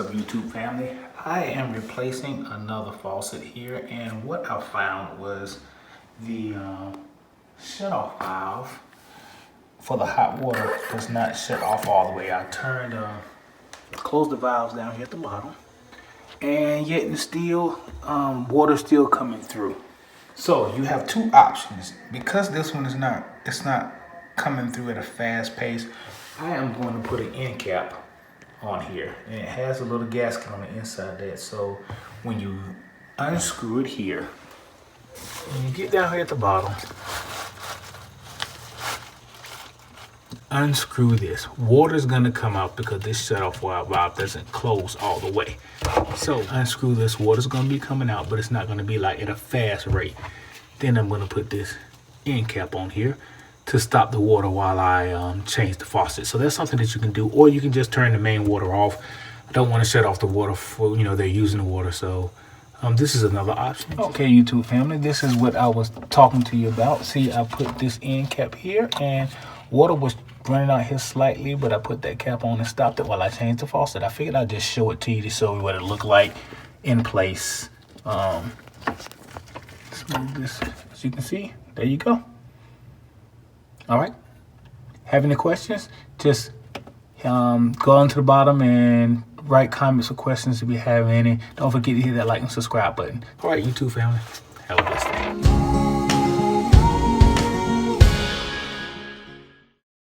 up, YouTube family? I am replacing another faucet here, and what I found was the shut-off valve for the hot water does not shut off all the way. I closed the valves down here at the bottom, and yet and still water still coming through. So you have two options. Because this one it's not coming through at a fast pace, I am going to put an end cap on here, and it has a little gasket on the inside of that. So when you unscrew it here, when you get down here at the bottom, unscrew this. Water's gonna come out because this shut-off valve doesn't close all the way. So unscrew this. Water's gonna be coming out, but it's not gonna be like at a fast rate. Then I'm gonna put this end cap on here to stop the water while I change the faucet. So that's something that you can do, or you can just turn the main water off. I don't want to shut off the water for, they're using the water. So this is another option. Okay, YouTube family, this is what I was talking to you about. See, I put this end cap here, and water was running out here slightly, but I put that cap on and stopped it while I changed the faucet. I figured I'd just show it to you to show you what it looked like in place. Let's move this. As you can see, there you go. All right. Have any questions? Just go on to the bottom and write comments or questions if you have any. Don't forget to hit that like and subscribe button. All right, YouTube family. Have a blessed day.